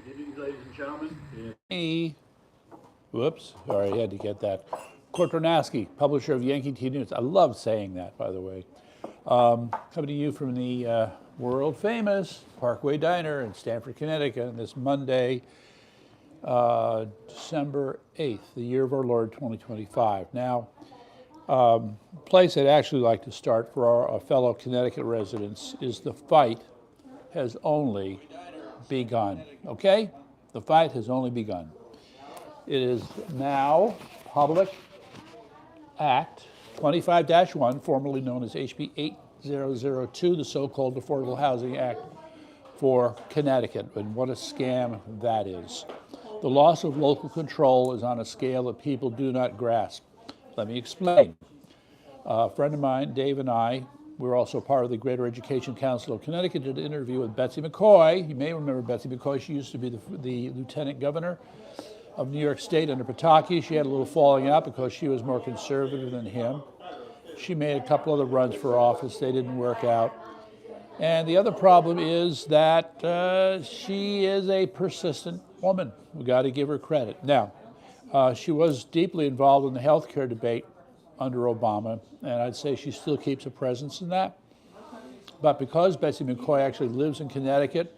evening, ladies and gentlemen. Me. Whoops, sorry, I had to get that. Kortonaski, publisher of Yankee Tea News. I love saying that, by the way. Coming to you from the world famous Parkway Diner in Stamford, Connecticut, this Monday, December 8th, the year of our Lord 2025. Now, place I'd actually like to start for our fellow Connecticut residents is the fight has only begun, okay? The fight has only begun. It is now Public Act 25-1, formerly known as HB 8002, the so-called Affordable Housing Act for Connecticut, and what a scam that is. The loss of local control is on a scale that people do not grasp. Let me explain. A friend of mine, Dave, and I, we're also part of the Greater Education Council of Connecticut, did an interview with Betsy McCoy. You may remember Betsy McCoy. She used to be the lieutenant governor of New York State under Pataki. She had a little falling out because she was more conservative than him. She made a couple other runs for office. They didn't work out. And the other problem is that she is a persistent woman. We got to give her credit. Now, she was deeply involved in the healthcare debate under Obama, and I'd say she still keeps a presence in that. But because Betsy McCoy actually lives in Connecticut,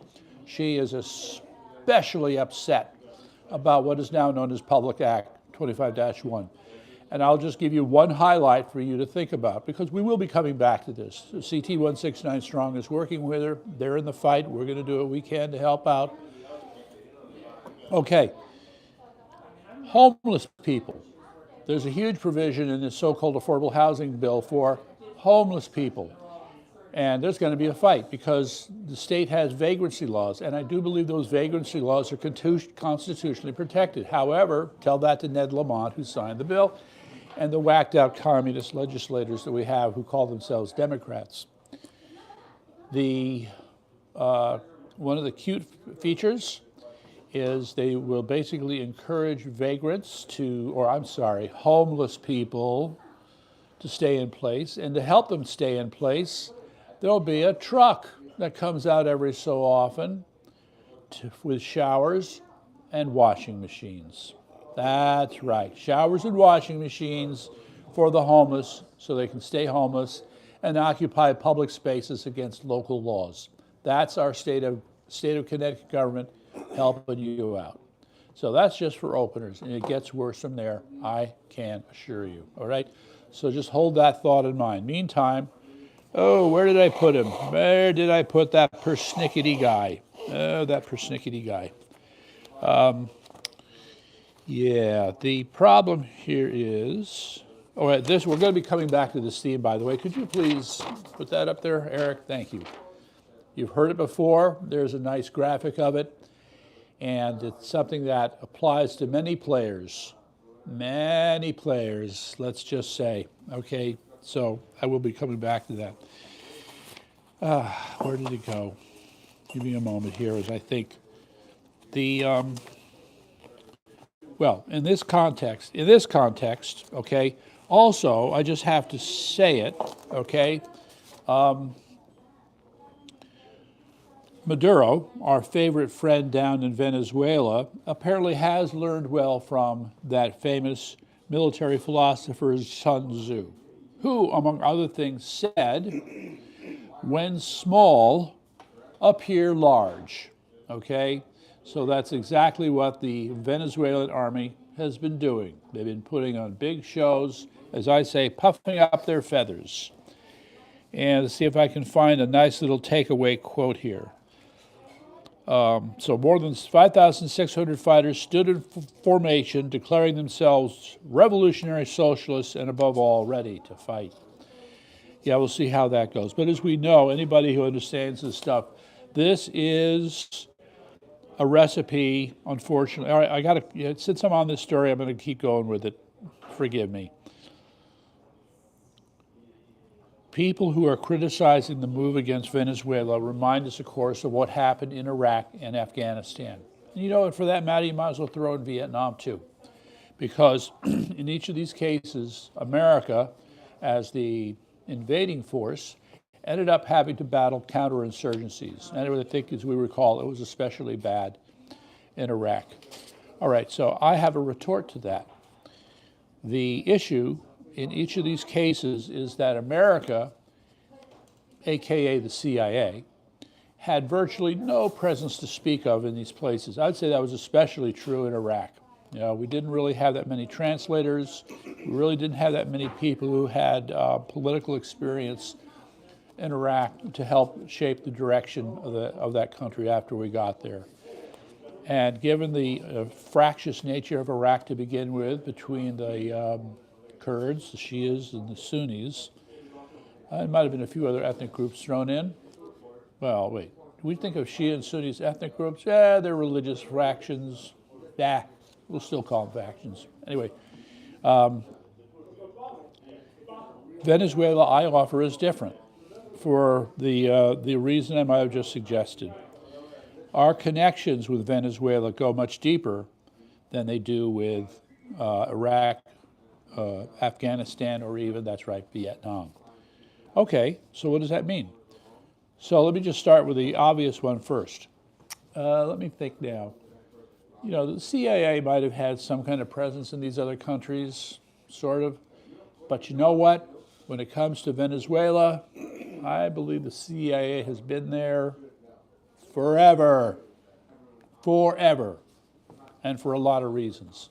she is especially upset about what is now known as Public Act 25-1. And I'll just give you one highlight for you to think about, because we will be coming back to this. CT 169 Strong is working with her. They're in the fight. We're going to do what we can to help out. Okay. Homeless people. There's a huge provision in this so-called affordable housing bill for homeless people. And there's going to be a fight because the state has vagrancy laws, and I do believe those vagrancy laws are constitutionally protected. However, tell that to Ned Lamont, who signed the bill, and the whacked out communist legislators that we have who call themselves Democrats. One of the cute features is they will basically encourage homeless people to stay in place, and to help them stay in place, there'll be a truck that comes out every so often with showers and washing machines. That's right, showers and washing machines for the homeless so they can stay homeless and occupy public spaces against local laws. That's our state of Connecticut government helping you out. So that's just for openers, and it gets worse from there, I can assure you, all right? So just hold that thought in mind. Meantime, where did I put him? Where did I put that persnickety guy? That persnickety guy. Yeah, the problem here is, all right, we're going to be coming back to this theme, by the way. Could you please put that up there, Eric? Thank you. You've heard it before. There's a nice graphic of it. And it's something that applies to many players, let's just say. Okay, so I will be coming back to that. Where did it go? Give me a moment here as I think. In this context, okay, also, I just have to say it, okay, Maduro, our favorite friend down in Venezuela, apparently has learned well from that famous military philosopher Sun Tzu, who, among other things, said, when small, appear large, okay? So that's exactly what the Venezuelan army has been doing. They've been putting on big shows, as I say, puffing up their feathers. And let's see if I can find a nice little takeaway quote here. So more than 5,600 fighters stood in formation, declaring themselves revolutionary socialists and, above all, ready to fight. Yeah, we'll see how that goes. But as we know, anybody who understands this stuff, this is a recipe, unfortunately. All right, since I'm on this story, I'm going to keep going with it. Forgive me. People who are criticizing the move against Venezuela remind us, of course, of what happened in Iraq and Afghanistan. And for that matter, you might as well throw in Vietnam too. Because in each of these cases, America, as the invading force, ended up having to battle counterinsurgencies. And I think, as we recall, it was especially bad in Iraq. All right, so I have a retort to that. The issue in each of these cases is that America, AKA the CIA, had virtually no presence to speak of in these places. I'd say that was especially true in Iraq. You know, we didn't really have that many translators. We really didn't have that many people who had political experience in Iraq to help shape the direction of that country after we got there. And given the fractious nature of Iraq to begin with, between the Kurds, the Shias, and the Sunnis, there might have been a few other ethnic groups thrown in. Well, wait, do we think of Shia and Sunni as ethnic groups? Yeah, they're religious fractions. Yeah, we'll still call them factions. Anyway, Venezuela, I offer, is different for the reason I might have just suggested. Our connections with Venezuela go much deeper than they do with Iraq, Afghanistan, or even, that's right, Vietnam. Okay, so what does that mean? So let me just start with the obvious one first. Let me think now. You know, the CIA might have had some kind of presence in these other countries, sort of. But you know what? When it comes to Venezuela, I believe the CIA has been there forever, and for a lot of reasons.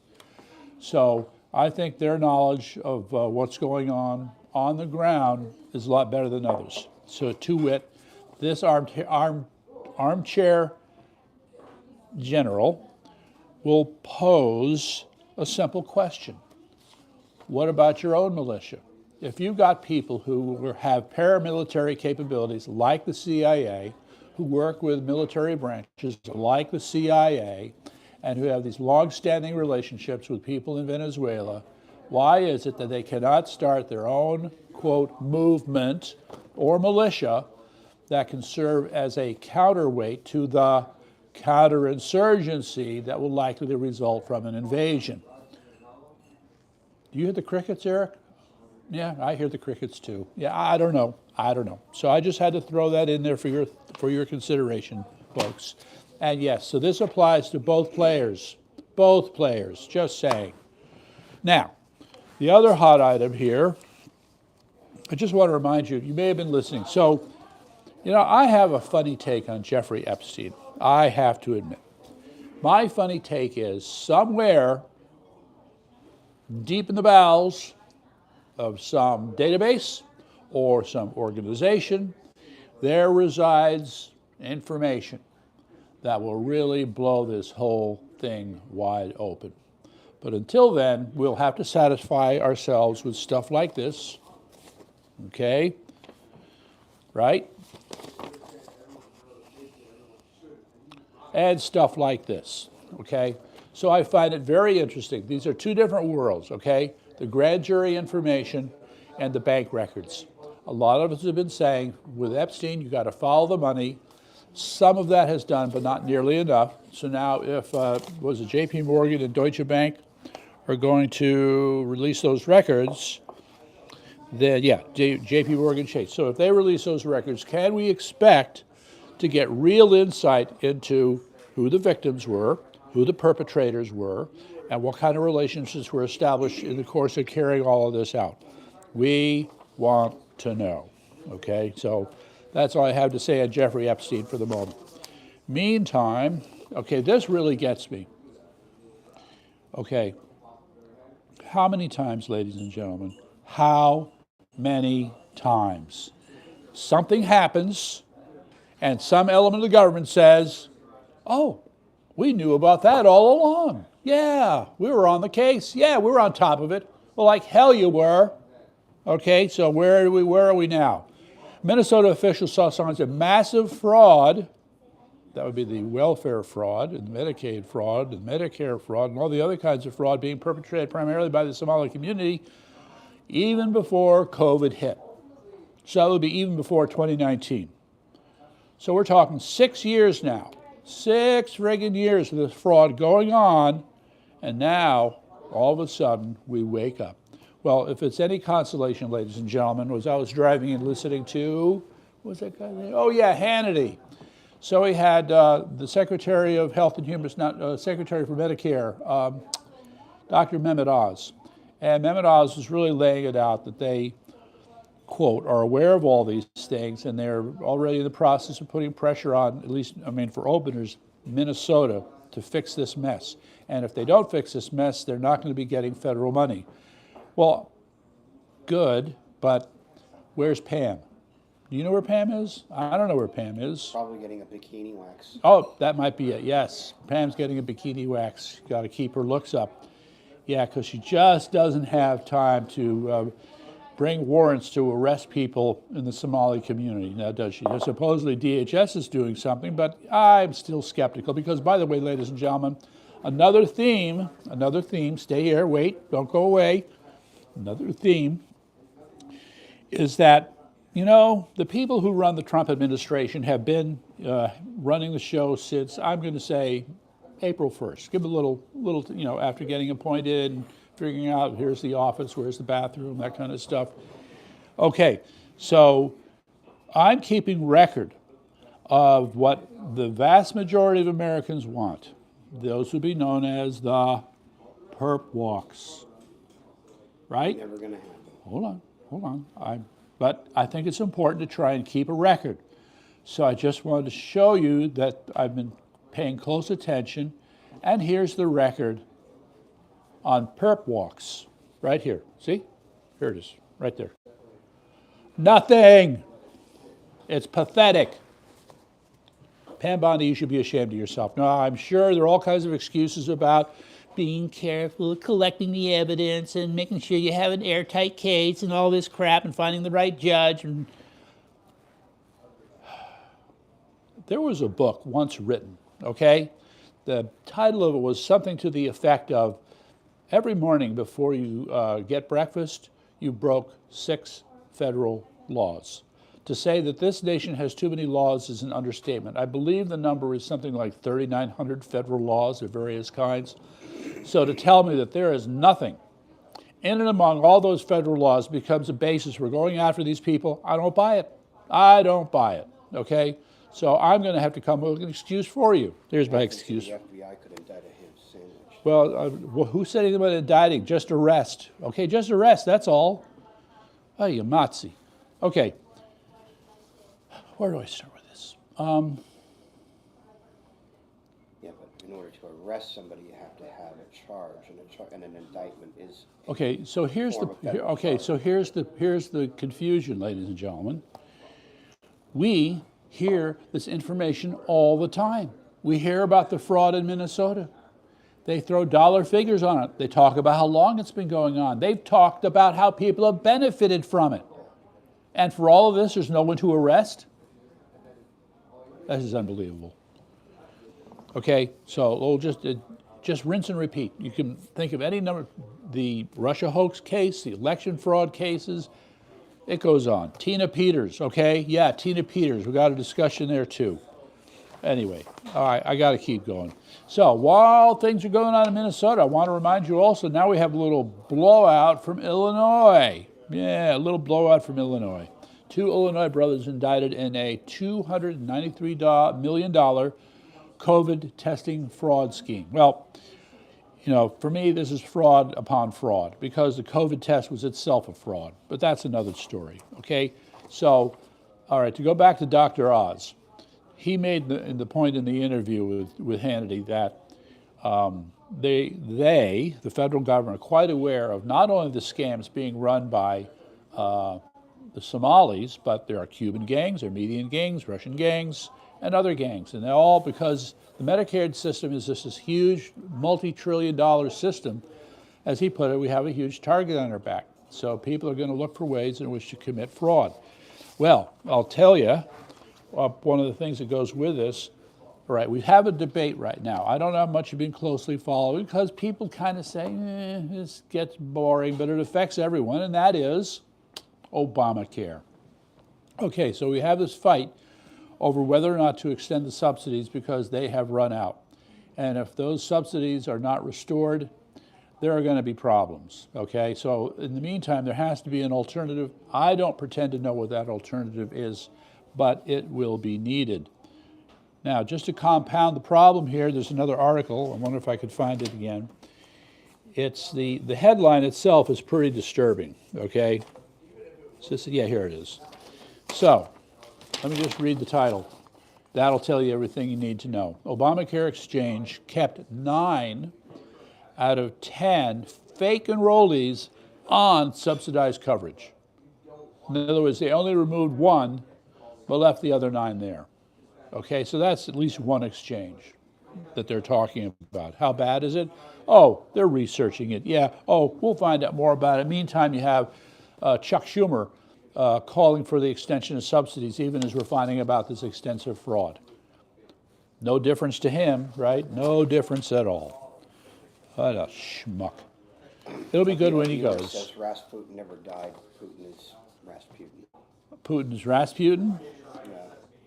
So I think their knowledge of what's going on the ground is a lot better than others. So to wit, this armchair general will pose a simple question. What about your own militia? If you've got people who have paramilitary capabilities like the CIA, who work with military branches like the CIA, and who have these long-standing relationships with people in Venezuela, why is it that they cannot start their own, quote, movement or militia that can serve as a counterweight to the counterinsurgency that will likely result from an invasion? Do you hear the crickets, Eric? Yeah, I hear the crickets too. Yeah, I don't know. So I just had to throw that in there for your consideration, folks. And yes, so this applies to both players, just saying. Now, the other hot item here, I just want to remind you, you may have been listening. So, you know, I have a funny take on Jeffrey Epstein, I have to admit. My funny take is somewhere deep in the bowels of some database or some organization, there resides information that will really blow this whole thing wide open. But until then, we'll have to satisfy ourselves with stuff like this, okay? Right? And stuff like this, okay? So I find it very interesting. These are two different worlds, okay? The grand jury information and the bank records. A lot of us have been saying, with Epstein, you got to follow the money. Some of that has done, but not nearly enough. So now if, was it JP Morgan and Deutsche Bank are going to release those records, then yeah, JP Morgan Chase. So if they release those records, can we expect to get real insight into who the victims were, who the perpetrators were, and what kind of relationships were established in the course of carrying all of this out? We want to know, okay? So that's all I have to say on Jeffrey Epstein for the moment. Meantime, okay, this really gets me. Okay, how many times, ladies and gentlemen, how many times something happens and some element of the government says, oh, we knew about that all along. Yeah, we were on the case. Yeah, we were on top of it. Well, like hell you were. Okay, so where are we now? Minnesota officials saw signs of massive fraud. That would be the welfare fraud and Medicaid fraud and Medicare fraud and all the other kinds of fraud being perpetrated primarily by the Somali community even before COVID hit. So it would be even before 2019. So we're talking 6 years now. 6 friggin' years of this fraud going on, and now, all of a sudden, we wake up. Well, if it's any consolation, ladies and gentlemen, I was driving and listening to, what was that guy name? Oh yeah, Hannity. So we had the Secretary of Health and Human, Secretary for Medicare, Dr. Mehmet Oz. And Mehmet Oz was really laying it out that they, quote, are aware of all these things, and they're already in the process of putting pressure on, at least, I mean, for openers, Minnesota to fix this mess. And if they don't fix this mess, they're not going to be getting federal money. Well, good, but where's Pam? Do you know where Pam is? I don't know where Pam is. Probably getting a bikini wax. Oh, that might be it, yes. Pam's getting a bikini wax. Got to keep her looks up. Yeah, because she just doesn't have time to bring warrants to arrest people in the Somali community, now does she? Now, supposedly DHS is doing something, but I'm still skeptical because, by the way, ladies and gentlemen, another theme, stay here, wait, don't go away. Another theme is that, you know, the people who run the Trump administration have been running the show since, I'm going to say, April 1st. Give a little, you know, after getting appointed and figuring out here's the office, where's the bathroom, that kind of stuff. Okay, so I'm keeping record of what the vast majority of Americans want. Those would be known as the perp walks, right? Never going to happen. Hold on. But I think it's important to try and keep a record. So I just wanted to show you that I've been paying close attention, and here's the record on perp walks, right here. See? Here it is, right there. Nothing. It's pathetic. Pam Bondi, you should be ashamed of yourself. No, I'm sure there are all kinds of excuses about being careful, collecting the evidence, and making sure you have an airtight case and all this crap, and finding the right judge. And there was a book once written, okay? The title of it was something to the effect of, every morning before you get breakfast, you broke 6 federal laws. To say that this nation has too many laws is an understatement. I believe the number is something like 3,900 federal laws of various kinds. So to tell me that there is nothing in and among all those federal laws becomes a basis for going after these people, I don't buy it. I don't buy it, okay? So I'm going to have to come up with an excuse for you. Here's my excuse. The FBI could indict a ham sandwich. Well, who's saying anything about indicting? Just arrest. Okay, just arrest, that's all. Oh, you Matzi. Okay. Where do I start with this? Yeah, but in order to arrest somebody, you have to have a charge, and an indictment is. Okay, so here's the confusion, ladies and gentlemen. We hear this information all the time. We hear about the fraud in Minnesota. They throw dollar figures on it. They talk about how long it's been going on. They've talked about how people have benefited from it. And for all of this, there's no one to arrest? This is unbelievable. Okay, so we'll just rinse and repeat. You can think of any number, the Russia hoax case, the election fraud cases, it goes on. Tina Peters, okay? Yeah, Tina Peters, we got a discussion there too. Anyway, all right, I got to keep going. So while things are going on in Minnesota, I want to remind you also, now we have a little blowout from Illinois. Yeah, a little blowout from Illinois. 2 Illinois brothers indicted in a $293 million COVID testing fraud scheme. Well, you know, for me, this is fraud upon fraud because the COVID test was itself a fraud, but that's another story, okay? So, all right, to go back to Dr. Oz, he made the point in the interview with Hannity that the federal government, are quite aware of not only the scams being run by the Somalis, but there are Cuban gangs, there are Median gangs, Russian gangs, and other gangs. And they're all because the Medicare system is just this huge multi-trillion-dollar system. As he put it, we have a huge target on our back. So people are going to look for ways in which to commit fraud. Well, I'll tell you, one of the things that goes with this, all right, we have a debate right now. I don't know how much you've been closely following because people kind of say, this gets boring, but it affects everyone, and that is Obamacare. Okay, so we have this fight over whether or not to extend the subsidies because they have run out. And if those subsidies are not restored, there are going to be problems, okay? So in the meantime, there has to be an alternative. I don't pretend to know what that alternative is, but it will be needed. Now, just to compound the problem here, there's another article. I wonder if I could find it again. It's the headline itself is pretty disturbing, okay? Yeah, here it is. So, let me just read the title. That'll tell you everything you need to know. Obamacare exchange kept 9 out of 10 fake enrollees on subsidized coverage. In other words, they only removed 1, but left the other 9 there. Okay, so that's at least one exchange that they're talking about. How bad is it? Oh, they're researching it. Yeah, oh, we'll find out more about it. Meantime, you have Chuck Schumer calling for the extension of subsidies, even as we're finding about this extensive fraud. No difference to him, right? No difference at all. What a schmuck. It'll be good when he goes. Says Rasputin never died. Putin is Rasputin. Putin is Rasputin? Yeah.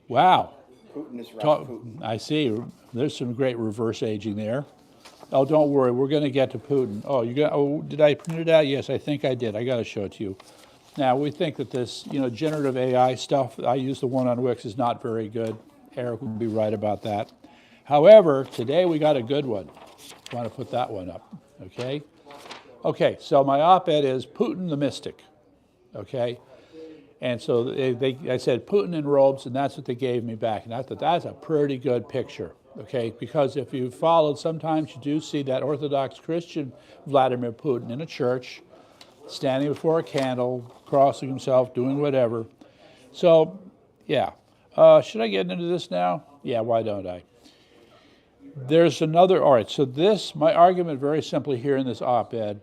Wow. Putin is Rasputin. I see. There's some great reverse aging there. Oh, don't worry. We're going to get to Putin. Oh, did I print it out? Yes, I think I did. I got to show it to you. Now, we think that this, generative AI stuff, I use the one on Wix, is not very good. Eric would be right about that. However, today we got a good one. I want to put that one up, okay? Okay, so my op-ed is Putin the Mystic, okay? And so I said Putin in robes, and that's what they gave me back. And I thought that's a pretty good picture, okay? Because if you followed, sometimes you do see that Orthodox Christian Vladimir Putin in a church, standing before a candle, crossing himself, doing whatever. So, yeah. Should I get into this now? Yeah, why don't I? There's another, all right, so my argument very simply here in this op-ed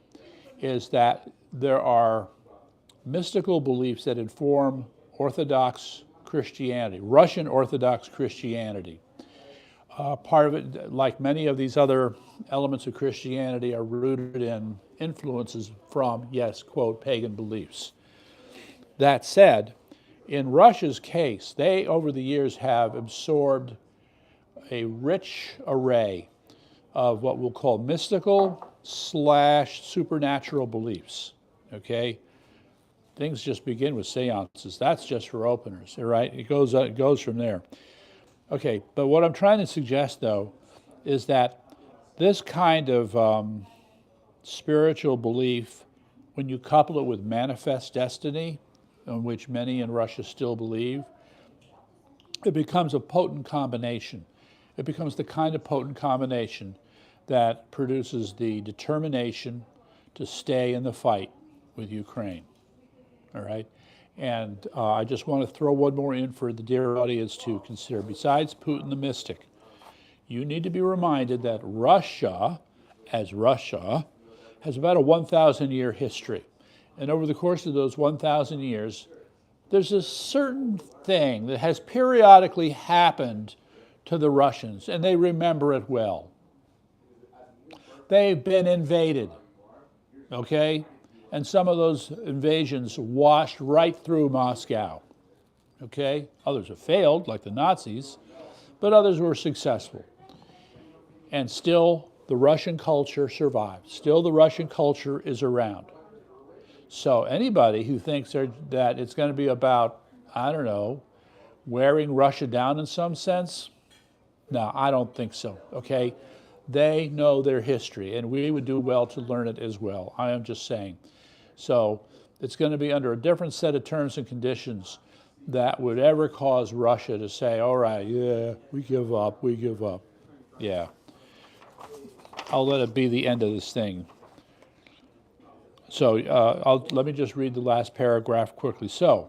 is that there are mystical beliefs that inform Orthodox Christianity, Russian Orthodox Christianity. Part of it, like many of these other elements of Christianity, are rooted in influences from, yes, quote, pagan beliefs. That said, in Russia's case, they, over the years, have absorbed a rich array of what we'll call mystical / supernatural beliefs, okay? Things just begin with seances. That's just for openers, all right? It goes from there. Okay, but what I'm trying to suggest, though, is that this kind of spiritual belief, when you couple it with manifest destiny, in which many in Russia still believe, it becomes a potent combination. It becomes the kind of potent combination that produces the determination to stay in the fight with Ukraine, all right? And I just want to throw one more in for the dear audience to consider. Besides Putin the Mystic, you need to be reminded that Russia, as Russia, has about a 1,000-year history. And over the course of those 1,000 years, there's a certain thing that has periodically happened to the Russians, and they remember it well. They've been invaded, okay? And some of those invasions washed right through Moscow, okay? Others have failed, like the Nazis, but others were successful. And still, the Russian culture survives. Still, the Russian culture is around. So anybody who thinks that it's going to be about, I don't know, wearing Russia down in some sense, no, I don't think so, okay? They know their history, and we would do well to learn it as well. I am just saying. So it's going to be under a different set of terms and conditions that would ever cause Russia to say, all right, yeah, we give up. Yeah. I'll let it be the end of this thing. So let me just read the last paragraph quickly. So,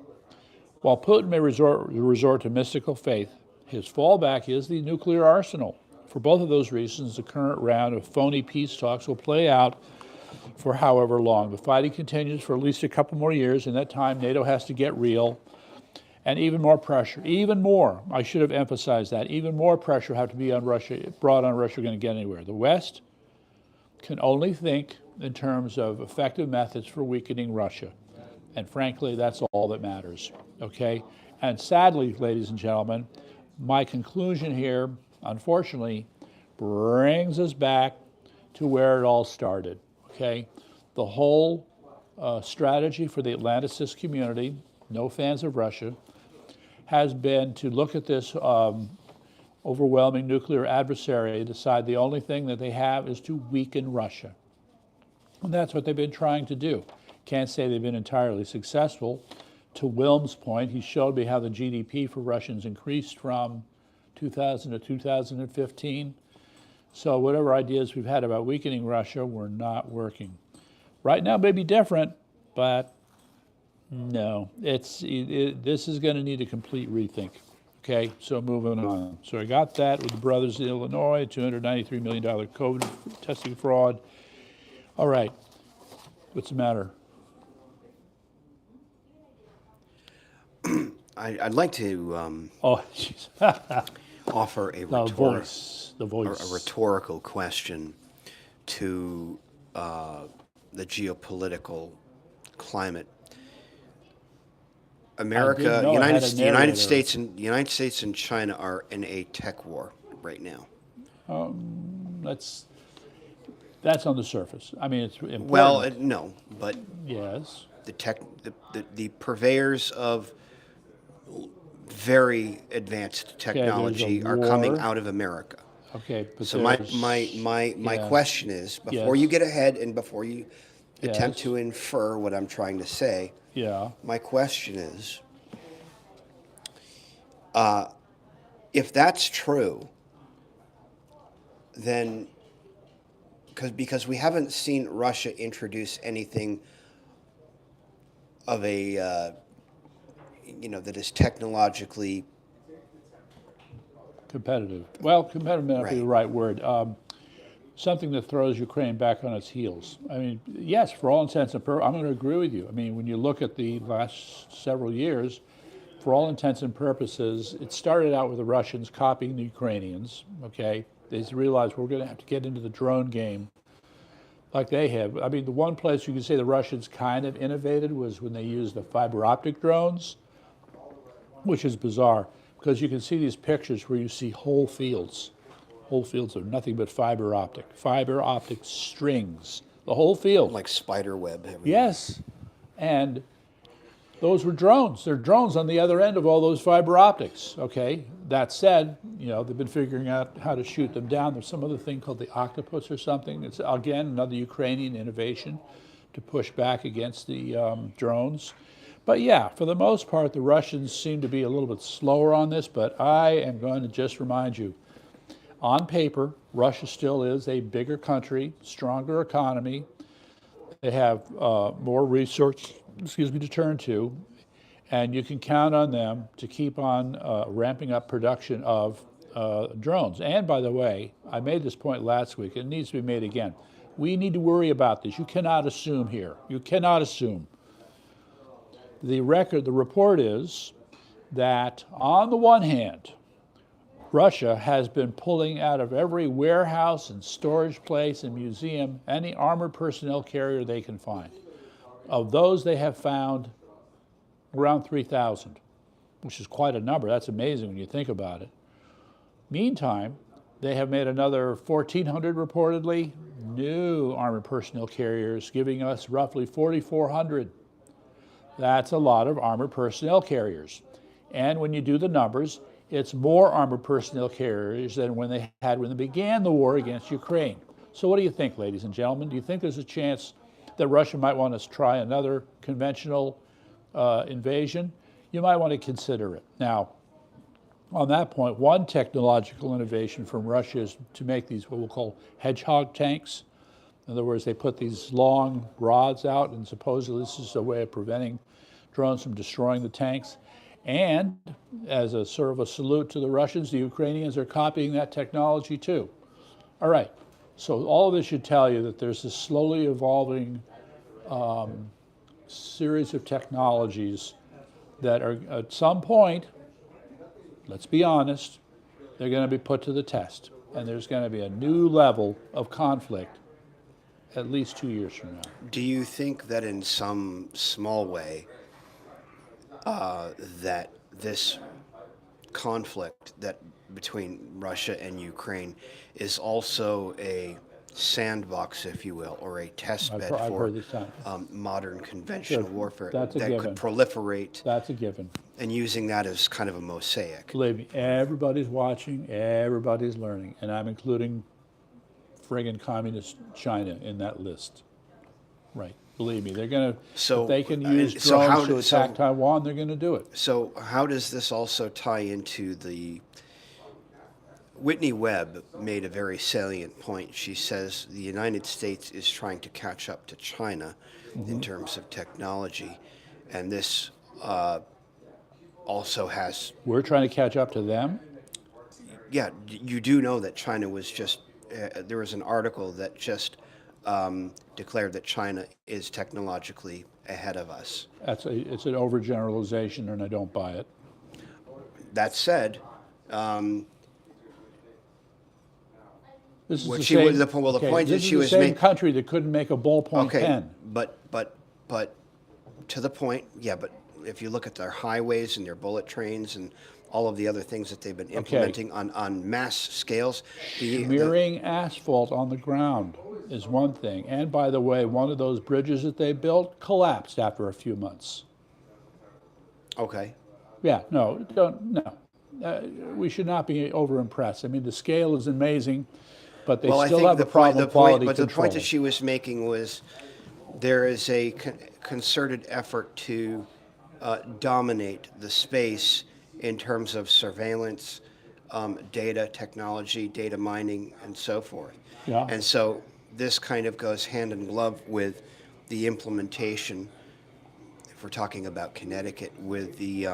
while Putin may resort to mystical faith, his fallback is the nuclear arsenal. For both of those reasons, the current round of phony peace talks will play out for however long. The fighting continues for at least a couple more years. In that time, NATO has to get real, and even more pressure, even more, I should have emphasized that, even more pressure have to be on Russia, brought on Russia going to get anywhere. The West can only think in terms of effective methods for weakening Russia. And frankly, that's all that matters, okay? And sadly, ladies and gentlemen, my conclusion here, unfortunately, brings us back to where it all started, okay? The whole strategy for the Atlanticist community, no fans of Russia, has been to look at this overwhelming nuclear adversary, decide the only thing that they have is to weaken Russia. And that's what they've been trying to do. Can't say they've been entirely successful. To Wilm's point, he showed me how the GDP for Russians increased from 2000 to 2015. So whatever ideas we've had about weakening Russia were not working. Right now may be different, but no, this is going to need a complete rethink. Okay, so moving on. So I got that with the brothers in Illinois, $293 million COVID testing fraud. All right, what's the matter? I'd like to Oh, jeez. offer a The voice. a rhetorical question to the geopolitical climate. America, the United States and China are in a tech war right now. That's on the surface. I mean, it's important. Well, no, but yes, the purveyors of very advanced technology are coming out of America. Okay, but so my question is, before you get ahead and before you attempt to infer what I'm trying to say, my question is, if that's true, then because we haven't seen Russia introduce anything of a that is technologically competitive. Well, competitive may not be the right word. Something that throws Ukraine back on its heels. I mean, yes, for all intents and purposes, I'm going to agree with you. I mean, when you look at the last several years, for all intents and purposes, it started out with the Russians copying the Ukrainians, okay? They realized we're going to have to get into the drone game like they have. I mean, the one place you could say the Russians kind of innovated was when they used the fiber optic drones, which is bizarre because you can see these pictures where you see whole fields. Whole fields are nothing but fiber optic strings, the whole field. Like spider web. Yes, and those were drones. They're drones on the other end of all those fiber optics, okay? That said, they've been figuring out how to shoot them down. There's some other thing called the octopus or something. It's, again, another Ukrainian innovation to push back against the drones. But yeah, for the most part, the Russians seem to be a little bit slower on this, but I am going to just remind you, on paper, Russia still is a bigger country, stronger economy. They have more research, to turn to, and you can count on them to keep on ramping up production of drones. And by the way, I made this point last week, it needs to be made again. We need to worry about this. You cannot assume here. You cannot assume. The report is that on the one hand, Russia has been pulling out of every warehouse and storage place and museum any armored personnel carrier they can find. Of those, they have found around 3,000, which is quite a number. That's amazing when you think about it. Meantime, they have made another 1,400 reportedly new armored personnel carriers, giving us roughly 4,400. That's a lot of armored personnel carriers. And when you do the numbers, it's more armored personnel carriers than when they began the war against Ukraine. So what do you think, ladies and gentlemen? Do you think there's a chance that Russia might want to try another conventional invasion? You might want to consider it. Now, on that point, one technological innovation from Russia is to make these what we'll call hedgehog tanks. In other words, they put these long rods out, and supposedly this is a way of preventing drones from destroying the tanks. And as a sort of a salute to the Russians, the Ukrainians are copying that technology too. All right, so all of this should tell you that there's this slowly evolving series of technologies that are at some point, let's be honest, they're going to be put to the test. And there's going to be a new level of conflict at least 2 years from now. Do you think that in some small way that this conflict that between Russia and Ukraine is also a sandbox, if you will, or a test bed I've for heard this time. modern conventional warfare That's a that given. could proliferate, That's a given. and using that as kind of a mosaic. Believe me, everybody's watching, everybody's learning, and I'm including friggin' communist China in that list. Right. Believe me, they're going to, So, if they can use drones so how to do- attack so- Taiwan, they're going to do it. So how does this also tie into the... Whitney Webb made a very salient point. She says the United States is trying to catch up to China in terms of technology, and this also has... We're trying to catch up to them. Yeah, you do know that China was just... there was an article that just declared that China is technologically ahead of us. It's an overgeneralization, and I don't buy it. That said, This is What the she same, was- the point that this she is was the same making- country that couldn't make a ballpoint okay, pen. but to the point, yeah, but if you look at their highways and their bullet trains and all of the other things that they've been implementing on mass scales, Smearing asphalt on the ground is one thing. And by the way, one of those bridges that they built collapsed after a few months. okay, Yeah, no, no. We should not be over-impressed. I mean, the scale is amazing, but they well, I still think have a problem with quality but the control. point that she was making was there is a concerted effort to dominate the space in terms of surveillance, data technology, data mining, and so forth. Yeah. And so this kind of goes hand in glove with the implementation, if we're talking about Connecticut, with the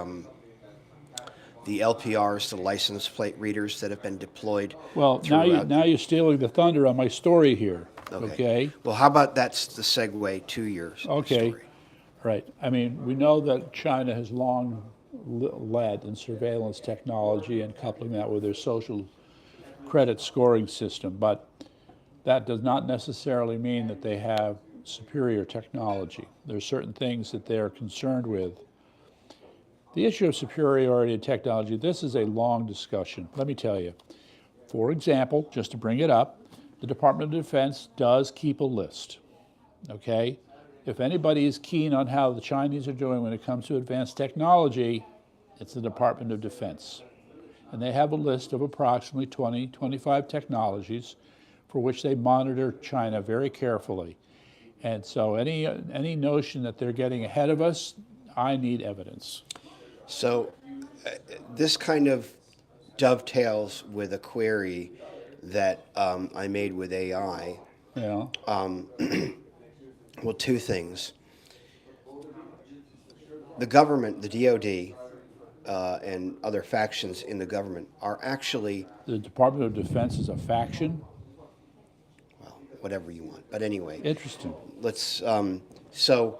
LPRs, the license plate readers that have been deployed. Well, now you're stealing the thunder on my story here. Okay. Well, how about that's the segue to your Okay. story? Right. I mean, we know that China has long led in surveillance technology and coupling that with their social credit scoring system, but that does not necessarily mean that they have superior technology. There are certain things that they're concerned with. The issue of superiority in technology, this is a long discussion. Let me tell you. For example, just to bring it up, the Department of Defense does keep a list, okay? If anybody is keen on how the Chinese are doing when it comes to advanced technology, it's the Department of Defense. And they have a list of approximately 20, 25 technologies for which they monitor China very carefully. And so any notion that they're getting ahead of us, I need evidence. So this kind of dovetails with a query that I made with AI. Yeah. Well, two things. The government, the DOD, and other factions in the government are actually... The Department of Defense is a faction? Well, whatever you want. But anyway. Interesting. Let's... so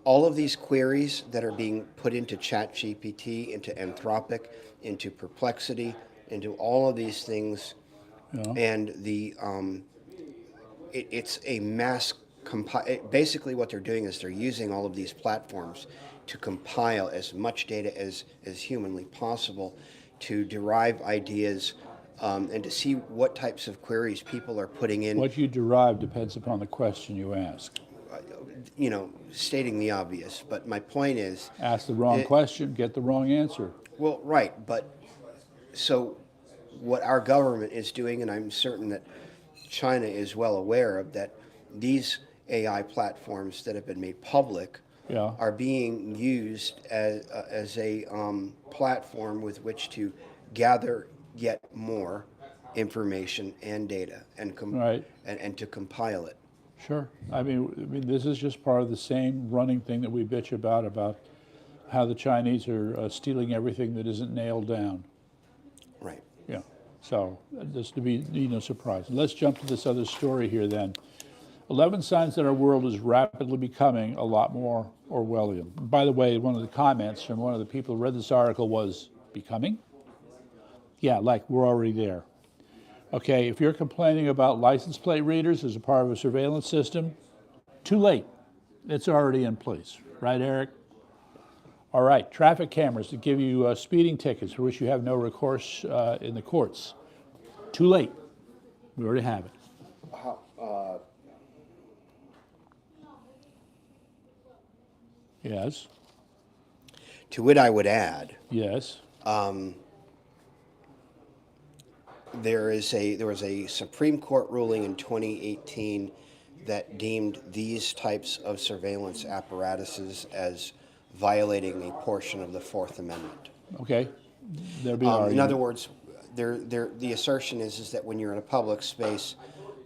all of these queries that are being put into ChatGPT, into Anthropic, into Perplexity, into all of these things, and it's a mass basically what they're doing is they're using all of these platforms to compile as much data as humanly possible to derive ideas and to see what types of queries people are putting in. What you derive depends upon the question you ask. You know, stating the obvious, but my point is... Ask the wrong question, get the wrong answer. Well, right, but so what our government is doing, and I'm certain that China is well aware of, that these AI platforms that have been made public are being used as a platform with which to gather yet more information and data and to compile it. Sure. I mean, this is just part of the same running thing that we bitch about how the Chinese are stealing everything that isn't nailed down. Right. Yeah. So this to be no surprise. Let's jump to this other story here then. 11 signs that our world is rapidly becoming a lot more Orwellian. By the way, one of the comments from one of the people who read this article was, becoming? Yeah, like we're already there. Okay, if you're complaining about license plate readers as a part of a surveillance system, too late. It's already in place. Right, Eric? All right, traffic cameras that give you speeding tickets for which you have no recourse in the courts. Too late. We already have it. How, Yes. to it, I would add, Yes. there was a Supreme Court ruling in 2018 that deemed these types of surveillance apparatuses as violating a portion of the Fourth Amendment. Okay. There'll be an In argument. other words, the assertion is that when you're in a public space,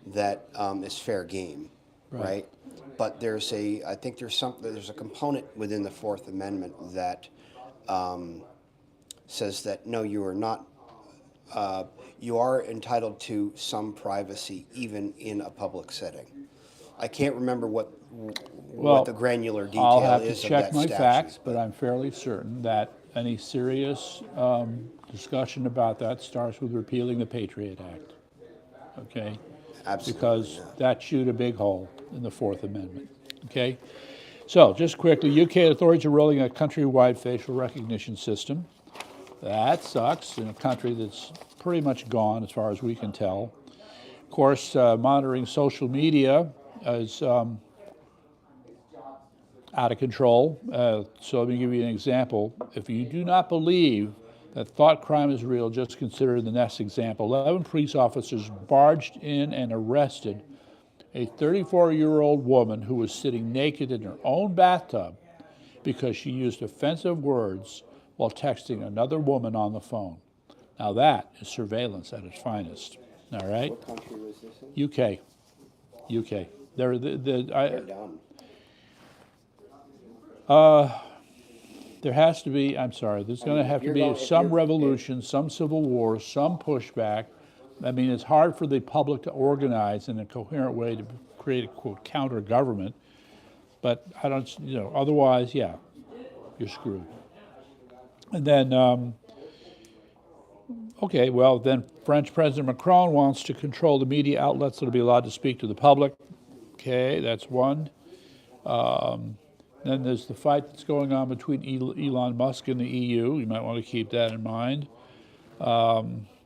that is fair game, right? But there's I think there's a component within the Fourth Amendment that says that no, you are not. You are entitled to some privacy even in a public setting. I can't remember what the granular detail I'll have is to of that check my statute. facts, but I'm fairly certain that any serious discussion about that starts with repealing the Patriot Act. Okay? Absolutely, Because yeah. that chewed a big hole in the Fourth Amendment. Okay? So, just quickly, UK authorities are rolling out a countrywide facial recognition system. That sucks in a country that's pretty much gone as far as we can tell. Of course, monitoring social media is out of control. So let me give you an example. If you do not believe that thought crime is real, just consider the next example. 11 police officers barged in and arrested a 34-year-old woman who was sitting naked in her own bathtub because she used offensive words while texting another woman on the phone. Now that is surveillance at its finest. All right? What country was this in? UK. They're done. There has to be, I'm sorry, there's going to have to you're be going- some if- revolution, some civil war, some pushback. I mean, it's hard for the public to organize in a coherent way to create a, quote, counter-government. But I don't, otherwise, yeah, you're screwed. And then, okay, well, then French President Macron wants to control the media outlets that'll be allowed to speak to the public. Okay, that's one. Then there's the fight that's going on between Elon Musk and the EU. You might want to keep that in mind.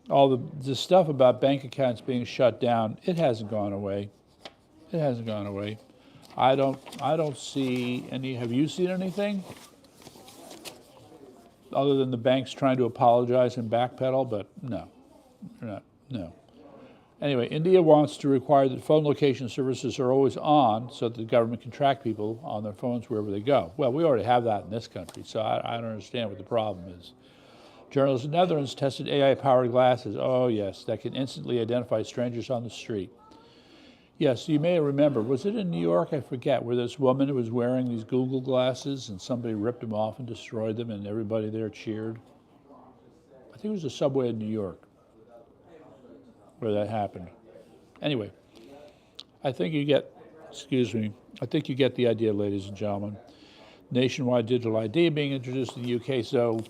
All the stuff about bank accounts being shut down, it hasn't gone away. It hasn't gone away. I don't see any. Have you seen anything other than the banks trying to apologize and backpedal? But no, they're not. No. Anyway, India wants to require that phone location services are always on so that the government can track people on their phones wherever they go. Well, we already have that in this country, so I don't understand what the problem is. Journalists in the Netherlands tested AI-powered glasses. Oh, yes, that can instantly identify strangers on the street. Yes, you may remember, was it in New York? I forget, where this woman who was wearing these Google glasses and somebody ripped them off and destroyed them and everybody there cheered? I think it was a subway in New York where that happened. Anyway, I think you get the idea, ladies and gentlemen. Nationwide digital ID being introduced in the UK. So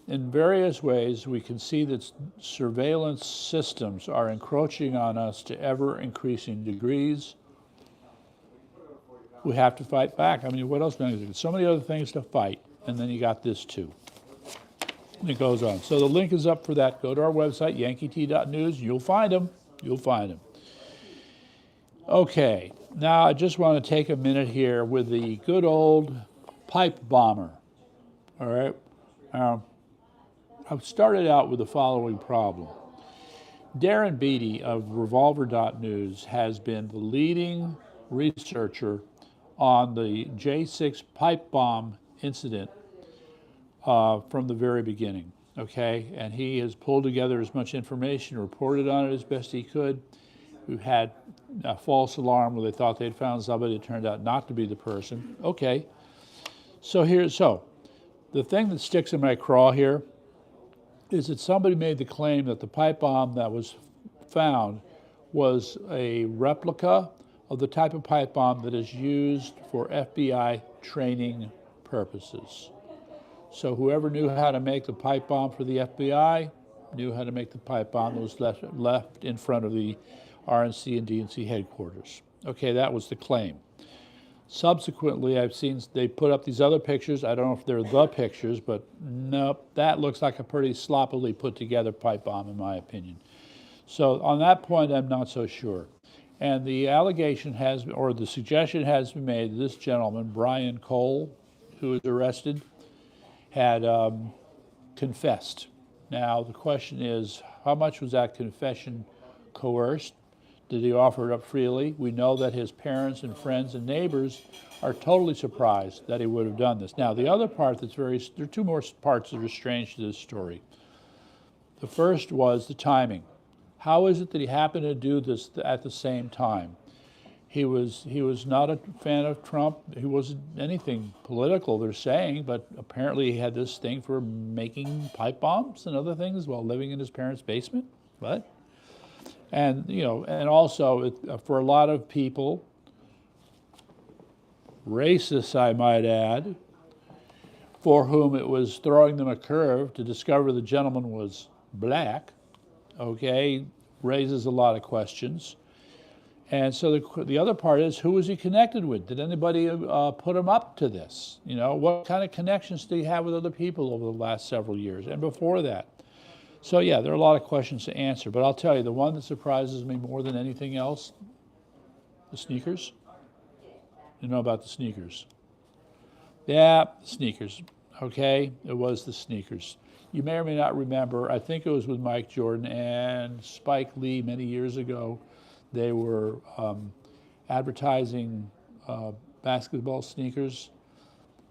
in various ways, we can see that surveillance systems are encroaching on us to ever increasing degrees. We have to fight back. I mean, what else? There's so many other things to fight, and then you got this too. And it goes on. So the link is up for that. Go to our website, yankeet.news. You'll find them. You'll find them. Okay, now I just want to take a minute here with the good old pipe bomber. All right. I've started out with the following problem. Darren Beatty of revolver.news has been the leading researcher on the J6 pipe bomb incident from the very beginning, okay? And he has pulled together as much information, reported on it as best he could. We've had a false alarm where they thought they'd found somebody. It turned out not to be the person. Okay, so the thing that sticks in my craw here is that somebody made the claim that the pipe bomb that was found was a replica of the type of pipe bomb that is used for FBI training purposes. So whoever knew how to make the pipe bomb for the FBI knew how to make the pipe bomb that was left in front of the RNC and DNC headquarters. Okay, that was the claim. Subsequently, I've seen they put up these other pictures. I don't know if they're the pictures, but nope, that looks like a pretty sloppily put together pipe bomb in my opinion. So on that point, I'm not so sure. And the allegation has, or the suggestion has been made that this gentleman, Brian Cole, who was arrested, had confessed. Now, the question is, how much was that confession coerced? Did he offer it up freely? We know that his parents and friends and neighbors are totally surprised that he would have done this. Now, the other part that's there are two more parts that are strange to this story. The first was the timing. How is it that he happened to do this at the same time? He was not a fan of Trump. He wasn't anything political, they're saying, but apparently he had this thing for making pipe bombs and other things while living in his parents' basement. What? And and also for a lot of people, racists, I might add, for whom it was throwing them a curve to discover the gentleman was black, okay, raises a lot of questions. And so the other part is, who was he connected with? Did anybody put him up to this? What kind of connections did he have with other people over the last several years and before that? So yeah, there are a lot of questions to answer, but I'll tell you, the one that surprises me more than anything else, the sneakers. You know about the sneakers? Yeah, sneakers, okay? It was the sneakers. You may or may not remember, I think it was with Mike Jordan and Spike Lee many years ago. They were advertising basketball sneakers,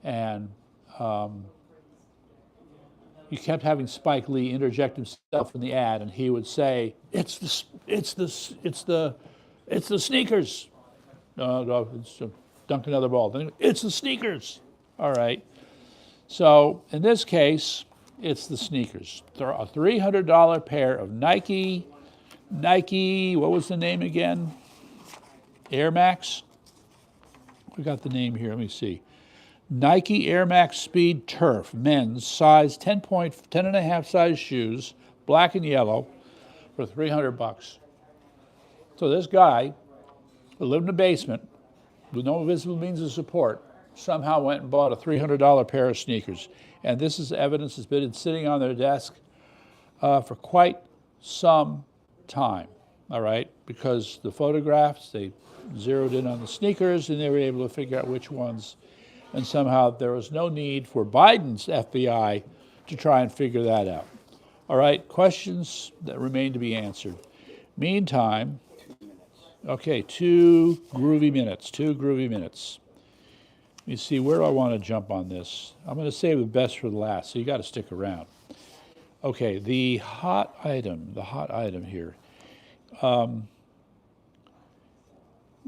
and you kept having Spike Lee interject himself in the ad, and he would say, "It's the sneakers." No, it's dunk another ball. It's the sneakers. All right. So in this case, it's the sneakers. They're a $300 pair of Nike. What was the name again? Air Max. We got the name here. Let me see. Nike Air Max Speed Turf, men's, size 10 and a half size shoes, black and yellow, for $300. So this guy, who lived in a basement with no visible means of support, somehow went and bought a $300 pair of sneakers. And this is evidence that's been sitting on their desk for quite some time, all right? Because the photographs, they zeroed in on the sneakers and they were able to figure out which ones. And somehow there was no need for Biden's FBI to try and figure that out. All right, questions that remain to be answered. Meantime, okay, 2 groovy minutes. Let me see, where do I want to jump on this? I'm going to save the best for the last, so you got to stick around. Okay, the hot item here.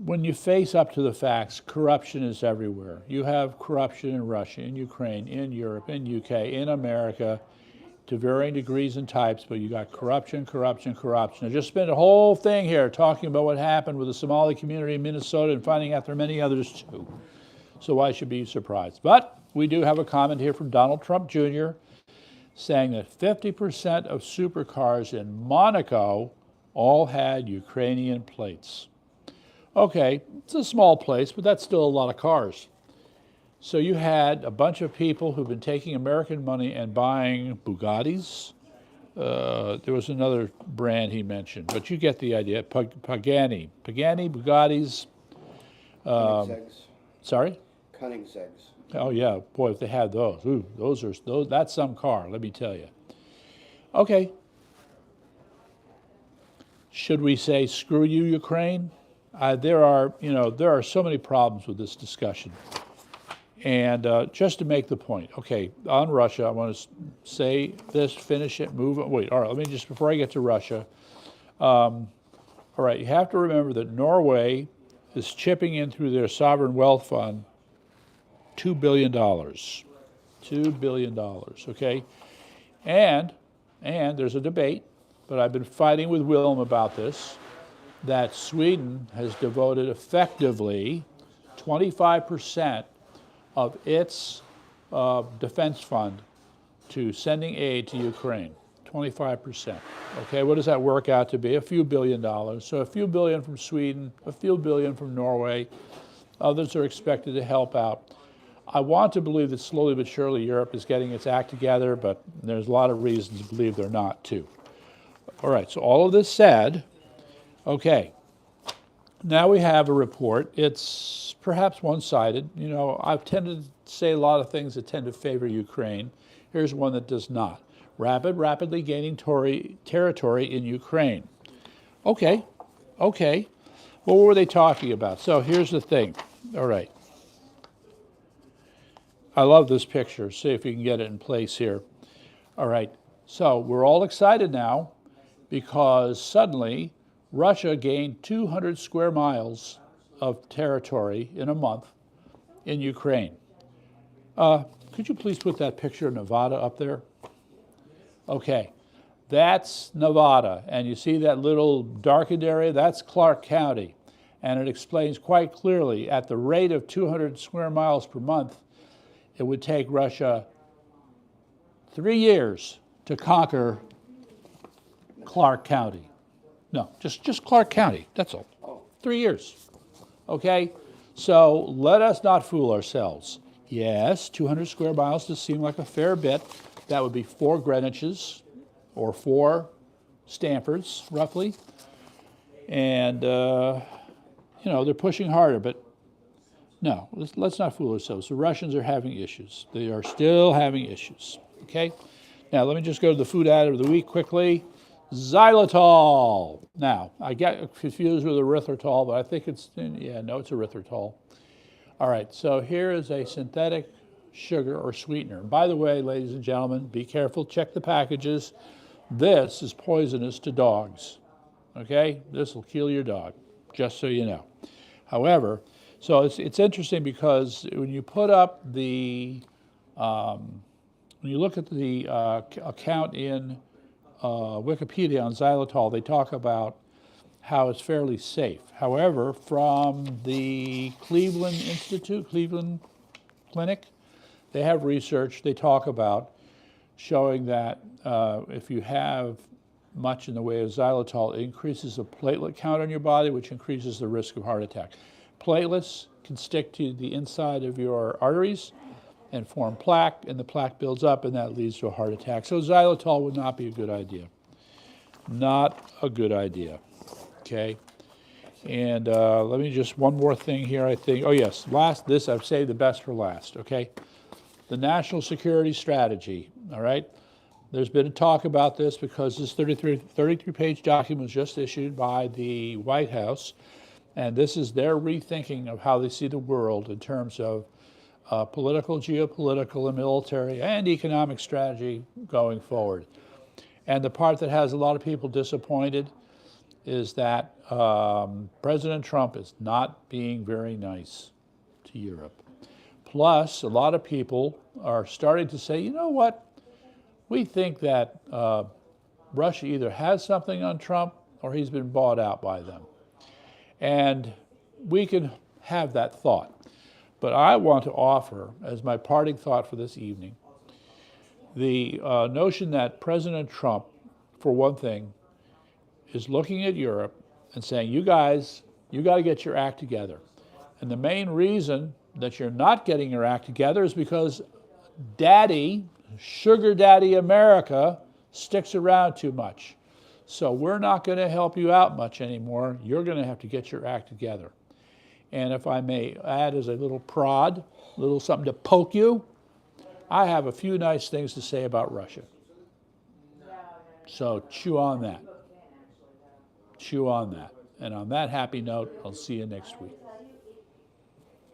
When you face up to the facts, corruption is everywhere. You have corruption in Russia, in Ukraine, in Europe, in UK, in America, to varying degrees and types, but you got corruption. I just spent a whole thing here talking about what happened with the Somali community in Minnesota and finding out there are many others too. So why should be surprised? But we do have a comment here from Donald Trump Jr. saying that 50% of supercars in Monaco all had Ukrainian plates. Okay, it's a small place, but that's still a lot of cars. So you had a bunch of people who've been taking American money and buying Bugattis. There was another brand he mentioned, but you get the idea. Pagani, Bugattis. Koenigsegg's. Sorry? Koenigsegg's. Oh yeah, boy, if they had those. Ooh, that's some car, let me tell you. Okay. Should we say, screw you, Ukraine? There are so many problems with this discussion. And just to make the point, okay, on Russia, I want to say this, finish it, move on. Wait, all right, let me just, before I get to Russia, all right, you have to remember that Norway is chipping in through their sovereign wealth fund $2 billion. $2 billion, okay? And there's a debate, but I've been fighting with Willem about this, that Sweden has devoted effectively 25% of its defense fund to sending aid to Ukraine, 25%. Okay, what does that work out to be? A few $1 billion. So a few billion from Sweden, a few billion from Norway. Others are expected to help out. I want to believe that slowly but surely Europe is getting its act together, but there's a lot of reasons to believe they're not too. All right, so all of this said, okay, now we have a report. It's perhaps one-sided. You know, I've tended to say a lot of things that tend to favor Ukraine. Here's one that does not. Rapidly gaining territory in Ukraine. Okay, okay. Well, what were they talking about? So here's the thing. All right. I love this picture. See if you can get it in place here. All right. So we're all excited now because suddenly Russia gained 200 square miles of territory in a month in Ukraine. Could you please put that picture of Nevada up there? Okay. That's Nevada, and you see that little darkened area? That's Clark County, and it explains quite clearly at the rate of 200 square miles per month, it would take Russia 3 years to conquer Clark County. No, just Clark County, that's all. 3 years, okay? So let us not fool ourselves. Yes, 200 square miles does seem like a fair bit. That would be 4 Greenwiches, or 4 Stanfords, roughly. And, you know, they're pushing harder, but no, let's not fool ourselves. The Russians are having issues. They are still having issues, okay? Now, let me just go to the food additive of the week quickly. Xylitol. Now, I get confused with erythritol, but I think it's, yeah, no, it's erythritol. All right, so here is a synthetic sugar or sweetener. By the way, ladies and gentlemen, be careful, check the packages. This is poisonous to dogs, okay? This will kill your dog, just so you know. However, so it's interesting because when you put up the, when you look at the account in Wikipedia on xylitol, they talk about how it's fairly safe. However, from the Cleveland Institute, Cleveland Clinic, they have research, they talk about showing that if you have much in the way of xylitol, it increases the platelet count on your body, which increases the risk of heart attack. Platelets can stick to the inside of your arteries and form plaque, and the plaque builds up, and that leads to a heart attack. So xylitol would not be a good idea. Not a good idea, okay? And let me just, one more thing here, I think. Oh, yes, this, I've saved the best for last, okay? The national security strategy, all right? There's been a talk about this because this 33-page document was just issued by the White House, and this is their rethinking of how they see the world in terms of political, geopolitical, and military and economic strategy going forward. And the part that has a lot of people disappointed is that President Trump is not being very nice to Europe. Plus, a lot of people are starting to say, you know what? We think that Russia either has something on Trump or he's been bought out by them. And we can have that thought. But I want to offer, as my parting thought for this evening, the notion that President Trump, for one thing, is looking at Europe and saying, you guys, you got to get your act together. And the main reason that you're not getting your act together is because Daddy, Sugar Daddy America, sticks around too much. So we're not going to help you out much anymore. You're going to have to get your act together. And if I may add as a little prod, a little something to poke you, I have a few nice things to say about Russia. So chew on that. Chew on that. And on that happy note, I'll see you next week.